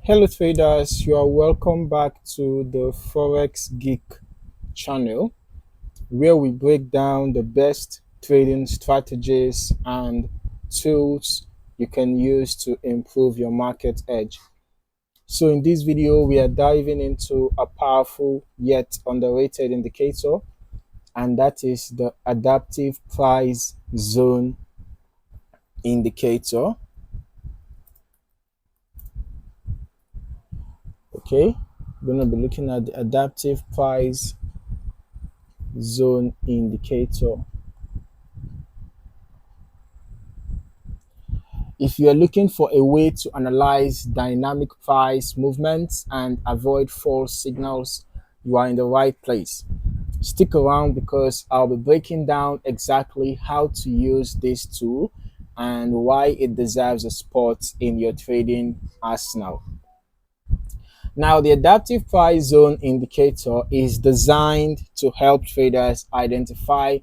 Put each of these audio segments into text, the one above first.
Hello traders, you are welcome back to the Forex Geek channel where we break down the best trading strategies and tools you can use to improve your market edge. So in this video, we are diving into a powerful yet underrated indicator, and that is the adaptive price zone indicator. Okay, we're going to be looking at the adaptive price zone indicator. If you are looking for a way to analyze dynamic price movements and avoid false signals, you are in the right place. Stick around because I'll be breaking down exactly how to use this tool and why it deserves a spot in your trading arsenal. Now, the adaptive price zone indicator is designed to help traders identify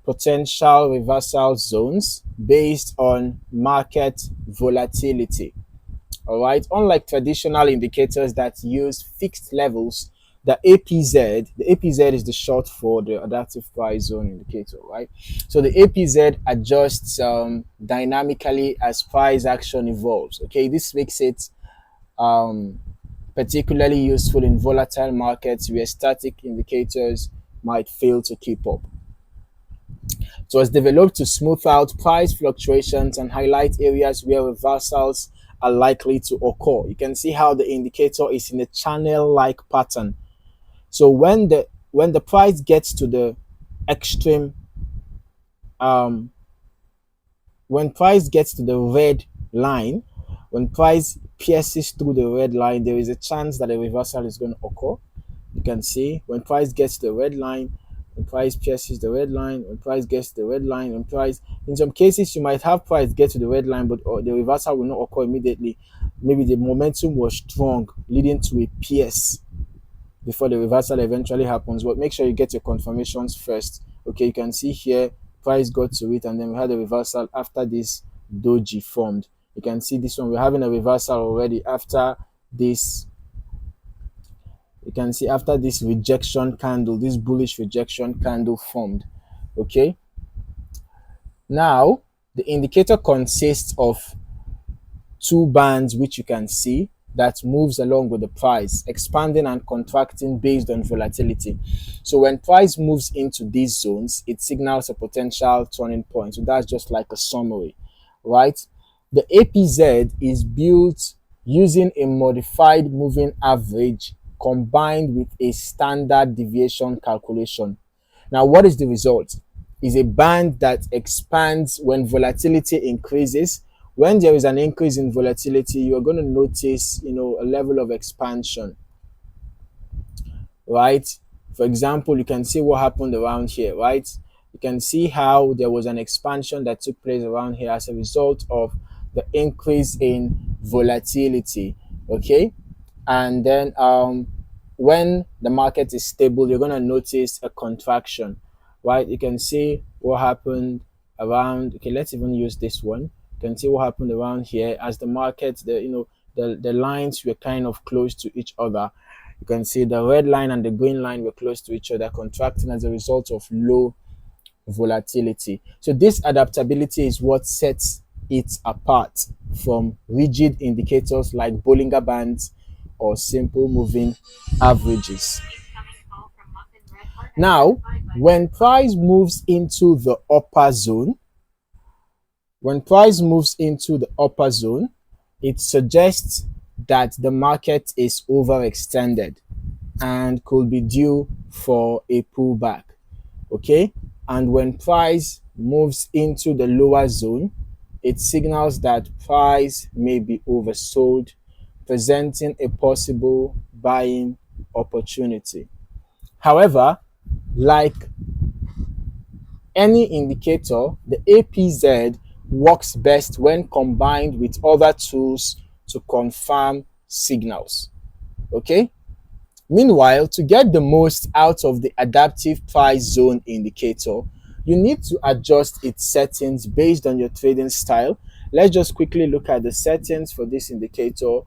potential reversal zones based on market volatility. All right, unlike traditional indicators that use fixed levels, the APZ is the short for the adaptive price zone indicator, right? So the APZ adjusts dynamically as price action evolves. Okay, this makes it particularly useful in volatile markets where static indicators might fail to keep up. It was developed to smooth out price fluctuations and highlight areas where reversals are likely to occur. You can see how the indicator is in a channel-like pattern. So when the price gets to the extreme, when price gets to the red line, when price pierces through the red line, there is a chance that a reversal is going to occur. You can see when price gets to the red line, when price pierces the red line, when price gets to the red line, when price, in some cases, you might have price get to the red line, but the reversal will not occur immediately. Maybe the momentum was strong, leading to a pierce before the reversal eventually happens. But make sure you get your confirmations first. Okay, you can see here, price got to it, and then we had a reversal after this doji formed. You can see this one, we're having a reversal already after this. You can see after this rejection candle, this bullish rejection candle formed. Okay, now the indicator consists of two bands which you can see that moves along with the price, expanding and contracting based on volatility. So when price moves into these zones, it signals a potential turning point. So that's just like a summary, right? The APZ is built using a modified moving average combined with a standard deviation calculation. Now, what is the result? Is a band that expands when volatility increases. When there is an increase in volatility, you are going to notice, a level of expansion, right? For example, you can see what happened around here, right? You can see how there was an expansion that took place around here as a result of the increase in volatility, okay? And then when the market is stable, you're going to notice a contraction, right? You can see what happened around. Okay, let's even use this one. You can see what happened around here as the market, the lines were kind of close to each other. You can see the red line and the green line were close to each other, contracting as a result of low volatility. So this adaptability is what sets it apart from rigid indicators like Bollinger Bands or simple moving averages. Now, when price moves into the upper zone, it suggests that the market is overextended and could be due for a pullback. Okay, and when price moves into the lower zone, it signals that price may be oversold, presenting a possible buying opportunity. However, like any indicator, the APZ works best when combined with other tools to confirm signals. Okay? Meanwhile, to get the most out of the adaptive price zone indicator, you need to adjust its settings based on your trading style. Let's just quickly look at the settings for this indicator.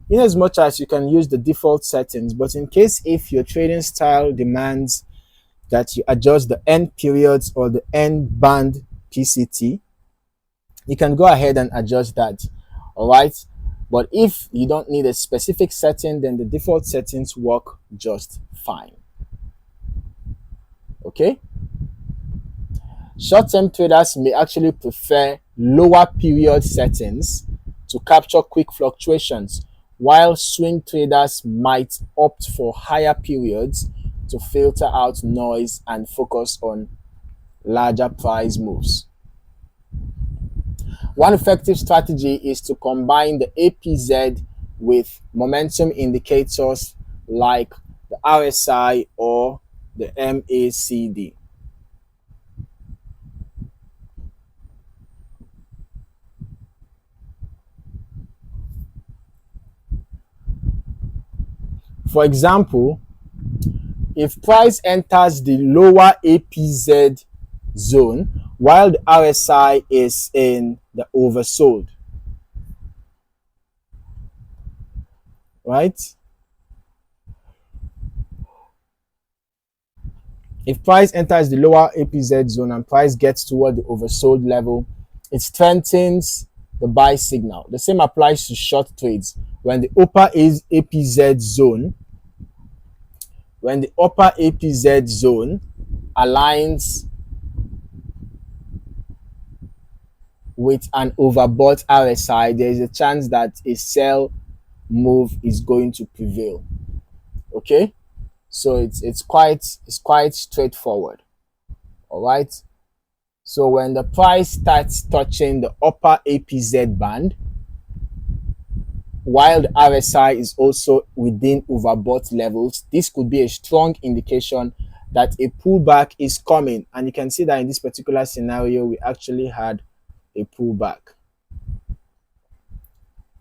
in as much as you can use the default settings, but in case if your trading style demands that you adjust the end periods or the end band PCT, you can go ahead and adjust that. All right. But if you don't need a specific setting, then the default settings work just fine. Okay. Short-term traders may actually prefer lower period settings to capture quick fluctuations, while swing traders might opt for higher periods to filter out noise and focus on larger price moves. One effective strategy is to combine the APZ with momentum indicators like the RSI or the MACD. For example, if price enters the lower APZ zone while the RSI is in the oversold, right? If price enters the lower APZ zone and price gets toward the oversold level, it strengthens the buy signal. The same applies to short trades. When the upper APZ zone aligns with an overbought RSI, there is a chance that a sell move is going to prevail. Okay, so it's quite straightforward. All right. So when the price starts touching the upper APZ band, while the RSI is also within overbought levels, this could be a strong indication that a pullback is coming. And you can see that in this particular scenario, we actually had a pullback,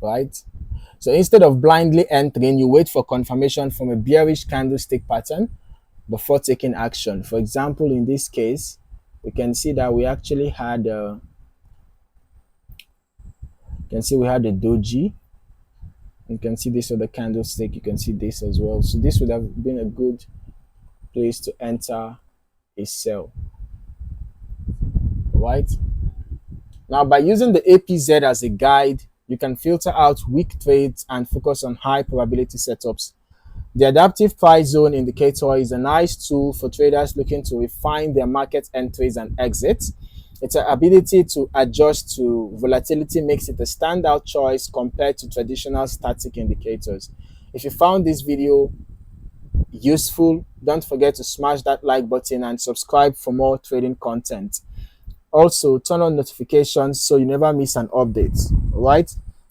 right? So instead of blindly entering, you wait for confirmation from a bearish candlestick pattern before taking action. For example, in this case, we can see that we actually had a doji. You can see this other candlestick. You can see this as well. So this would have been a good place to enter a sell, right? Now, by using the APZ as a guide, you can filter out weak trades and focus on high probability setups. The adaptive price zone indicator is a nice tool for traders looking to refine their market entries and exits. Its ability to adjust to volatility makes it a standout choice compared to traditional static indicators. If you found this video useful, don't forget to smash that like button and subscribe for more trading content. Also, turn on notifications so you never miss an update. All right?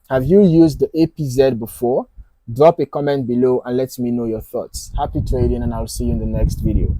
Have you used the APZ before? Drop a comment below and let me know your thoughts. Happy trading, and I'll see you in the next video.